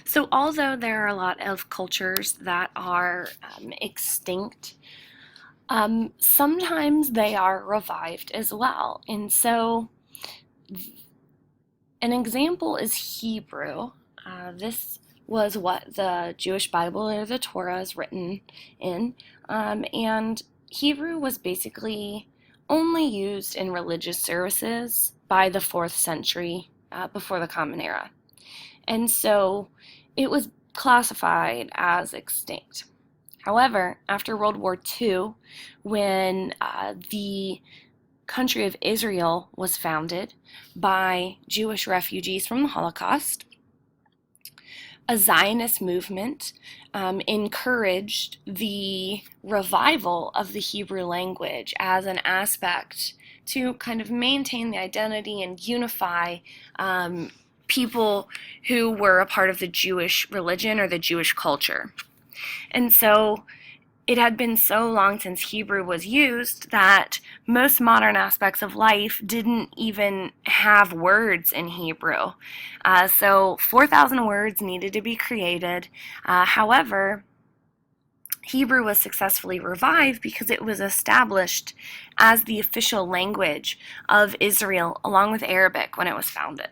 So, although there are a lot of cultures that are extinct, sometimes they are revived as well. And so, an example is Hebrew. This was what the Jewish Bible or the Torah is written in. And Hebrew was basically only used in religious services by the 4th century before the Common Era. And so it was classified as extinct. However, after World War II, when the country of Israel was founded by Jewish refugees from the Holocaust, a Zionist movement encouraged the revival of the Hebrew language as an aspect to kind of maintain the identity and unify people who were a part of the Jewish religion or the Jewish culture. And so it had been so long since Hebrew was used that most modern aspects of life didn't even have words in Hebrew. So 4,000 words needed to be created. However, Hebrew was successfully revived because it was established as the official language of Israel along with Arabic when it was founded.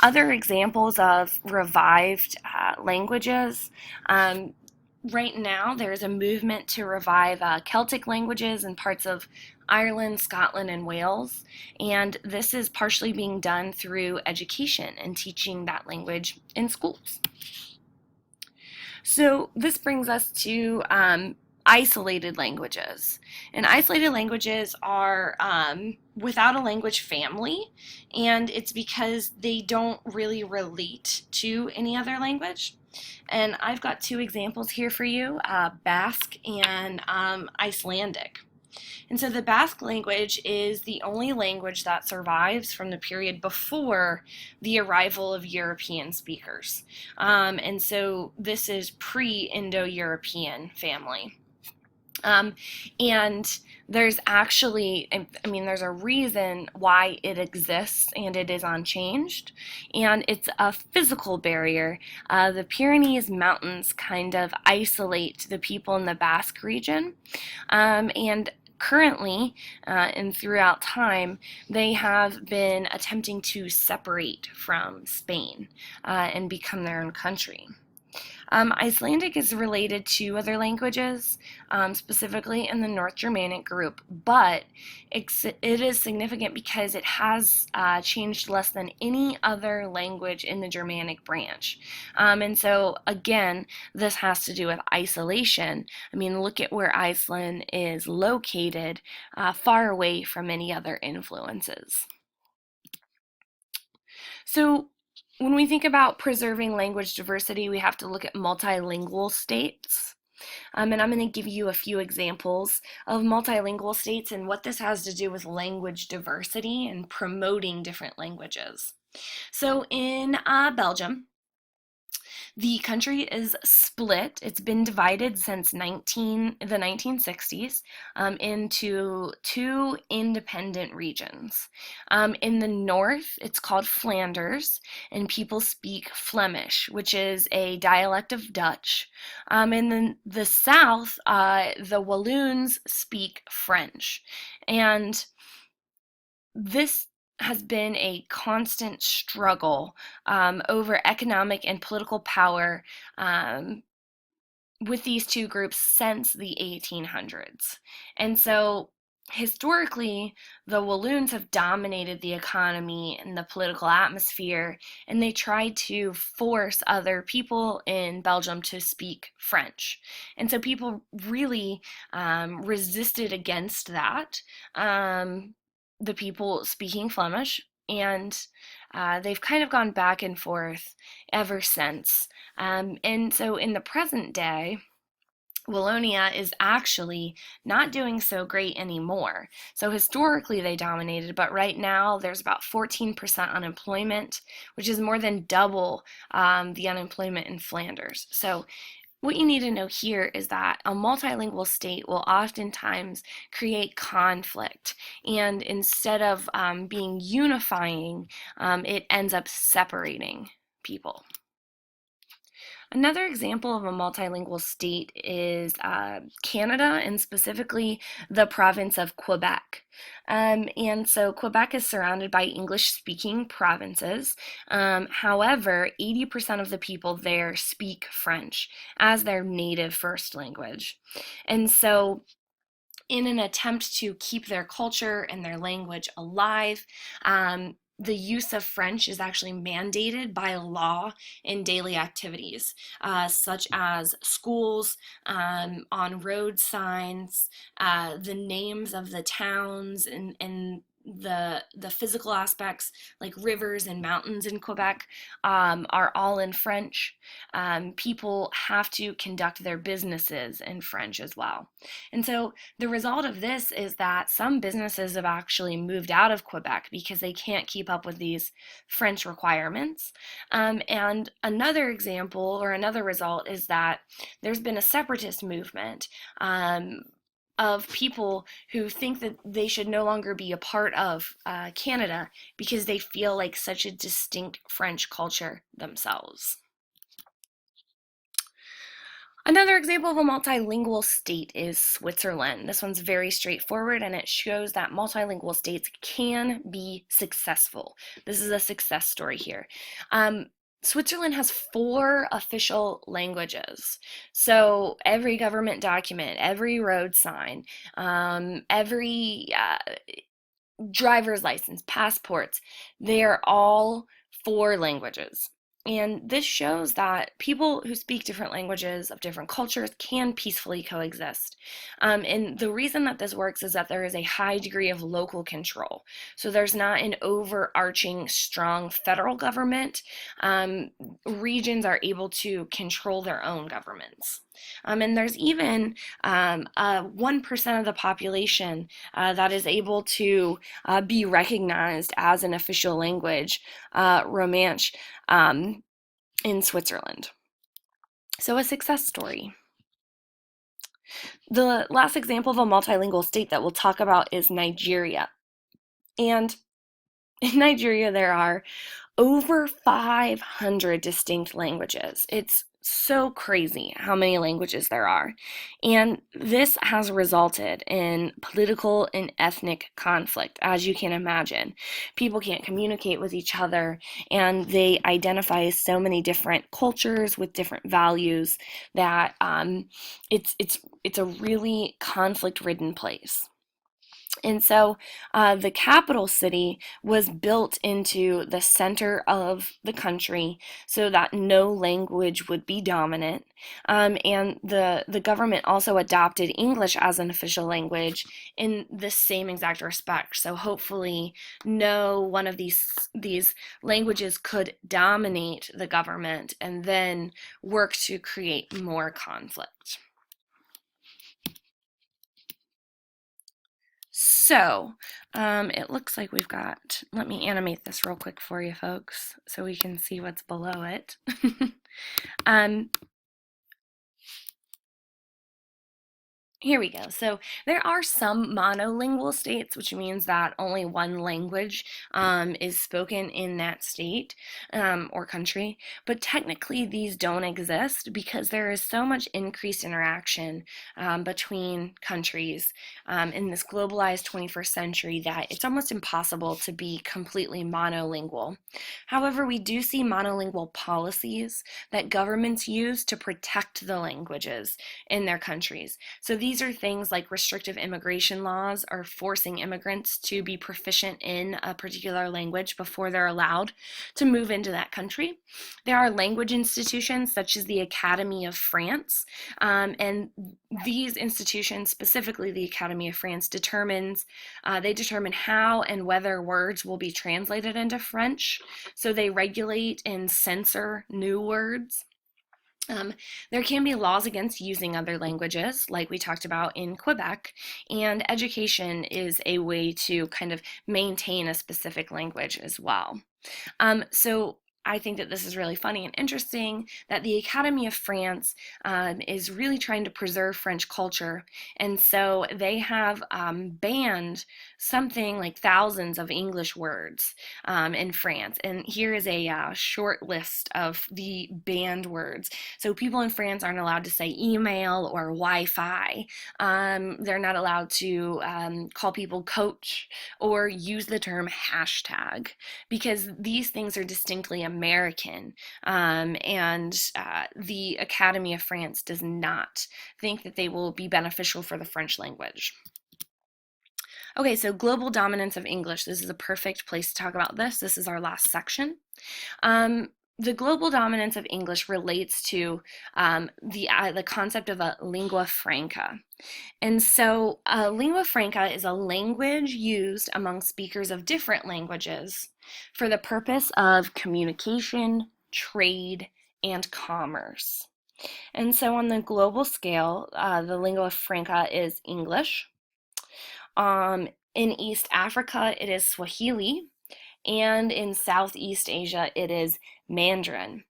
Other examples of revived languages, right now there's a movement to revive Celtic languages in parts of Ireland, Scotland, and Wales, and this is partially being done through education and teaching that language in schools. So this brings us to isolated languages. And isolated languages are without a language family, and it's because they don't really relate to any other language. And I've got two examples here for you, Basque and Icelandic. And so the Basque language is the only language that survives from the period before the arrival of European speakers. And so this is pre-Indo-European family. And there's actually, there's a reason why it exists and it is unchanged, and it's a physical barrier. The Pyrenees Mountains kind of isolate the people in the Basque region, and currently and throughout time, they have been attempting to separate from Spain and become their own country. Icelandic is related to other languages, specifically in the North Germanic group, but it is significant because it has changed less than any other language in the Germanic branch. And so, again, this has to do with isolation. Look at where Iceland is located, far away from any other influences. So, when we think about preserving language diversity, we have to look at multilingual states. And I'm going to give you a few examples of multilingual states and what this has to do with language diversity and promoting different languages. So in Belgium, the country is split. It's been divided since the 1960s into two independent regions. In the north, it's called Flanders, and people speak Flemish, which is a dialect of Dutch. In the south, the Walloons speak French. And this has been a constant struggle over economic and political power with these two groups since the 1800s. And so historically, the Walloons have dominated the economy and the political atmosphere, and they tried to force other people in Belgium to speak French. And so people really resisted against that. The people speaking Flemish, and they've kind of gone back and forth ever since. And so in the present day, Wallonia is actually not doing so great anymore. So historically they dominated, but right now there's about 14% unemployment, which is more than double the unemployment in Flanders. So what you need to know here is that a multilingual state will oftentimes create conflict, and instead of being unifying, it ends up separating people. Another example of a multilingual state is Canada, and specifically the province of Quebec. And so Quebec is surrounded by English speaking provinces. However, 80% of the people there speak French as their native first language. And so in an attempt to keep their culture and their language alive, the use of French is actually mandated by law in daily activities, such as schools, on road signs, the names of the towns, and the physical aspects like rivers and mountains in Quebec are all in French. People have to conduct their businesses in French as well. And so the result of this is that some businesses have actually moved out of Quebec because they can't keep up with these French requirements. And another example or another result is that there's been a separatist movement. Of people who think that they should no longer be a part of Canada because they feel like such a distinct French culture themselves. Another example of a multilingual state is Switzerland. This one's very straightforward and it shows that multilingual states can be successful. This is a success story here. Switzerland has 4 official languages. So every government document, every road sign, every driver's license, passports, they are all 4 languages. And this shows that people who speak different languages of different cultures can peacefully coexist. And the reason that this works is that there is a high degree of local control. So there's not an overarching, strong federal government. Regions are able to control their own governments. And there's even 1% of the population that is able to be recognized as an official language, Romansh, in Switzerland. So a success story. The last example of a multilingual state that we'll talk about is Nigeria. And in Nigeria, there are over 500 distinct languages. It's so crazy how many languages there are. And this has resulted in political and ethnic conflict, as you can imagine. People can't communicate with each other, and they identify as so many different cultures with different values that it's a really conflict-ridden place. And so the capital city was built into the center of the country so that no language would be dominant. And the government also adopted English as an official language in the same exact respect. So hopefully no one of these languages could dominate the government and then work to create more conflict. So, it looks like we've got, let me animate this real quick for you folks so we can see what's below it. um, Here we go. So there are some monolingual states, which means that only one language is spoken in that state or country. But technically, these don't exist because there is so much increased interaction between countries in this globalized 21st century that it's almost impossible to be completely monolingual. However, we do see monolingual policies that governments use to protect the languages in their countries. So these are things like restrictive immigration laws or forcing immigrants to be proficient in a particular language before they're allowed to move into that country. There are language institutions such as the Academy of France, and these institutions, specifically the Academy of France, determine how and whether words will be translated into French. So they regulate and censor new words. There can be laws against using other languages, like we talked about in Quebec, and education is a way to kind of maintain a specific language as well. So I think that this is really funny and interesting that the Academy of France is really trying to preserve French culture. And so they have banned something like thousands of English words in France. And here is a short list of the banned words. So people in France aren't allowed to say email or Wi-Fi. They're not allowed to call people coach or use the term hashtag because these things are distinctly American. And the Academy of France does not think that they will be beneficial for the French language. Okay, so global dominance of English. This is a perfect place to talk about this. This is our last section. The global dominance of English relates to the concept of a lingua franca. And so lingua franca is a language used among speakers of different languages for the purpose of communication, trade, and commerce. And so on the global scale, the lingua franca is English. In East Africa, it is Swahili, and in Southeast Asia, it is Mandarin.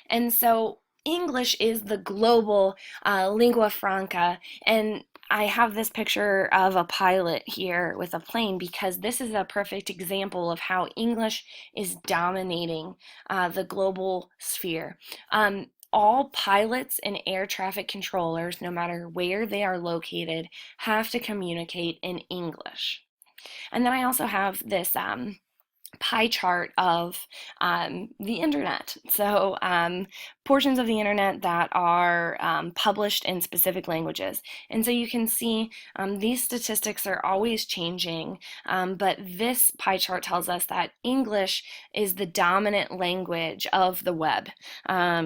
And so English is the global lingua franca, and I have this picture of a pilot here with a plane because this is a perfect example of how English is dominating the global sphere. All pilots and air traffic controllers, no matter where they are located, have to communicate in English. And then I also have this pie chart of the internet. So portions of the internet that are published in specific languages. And so you can see these statistics are always changing, but this pie chart tells us that English is the dominant language of the web.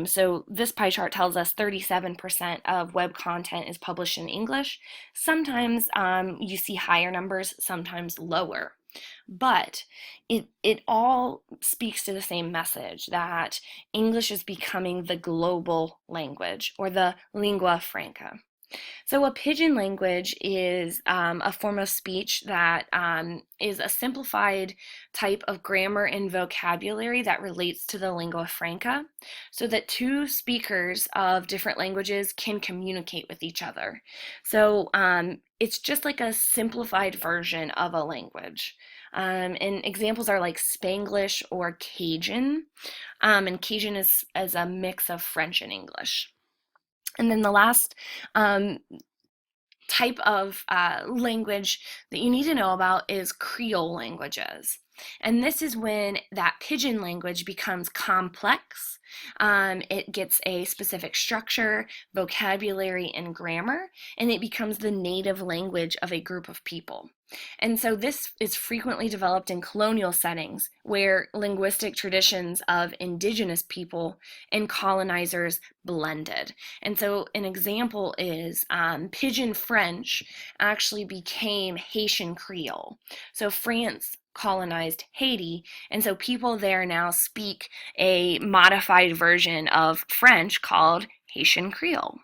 So this pie chart tells us 37% of web content is published in English. Sometimes you see higher numbers, sometimes lower. But it all speaks to the same message that English is becoming the global language or the lingua franca. So a pidgin language is a form of speech that is a simplified type of grammar and vocabulary that relates to the lingua franca so that two speakers of different languages can communicate with each other. So it's just like a simplified version of a language. And examples are like Spanglish or Cajun. And Cajun is a mix of French and English. And then the last type of language that you need to know about is Creole languages. And this is when that pidgin language becomes complex. It gets a specific structure, vocabulary, and grammar, and it becomes the native language of a group of people. And so this is frequently developed in colonial settings where linguistic traditions of indigenous people and colonizers blended. And so an example is Pidgin French actually became Haitian Creole. So France colonized Haiti, and so people there now speak a modified version of French called Haitian Creole.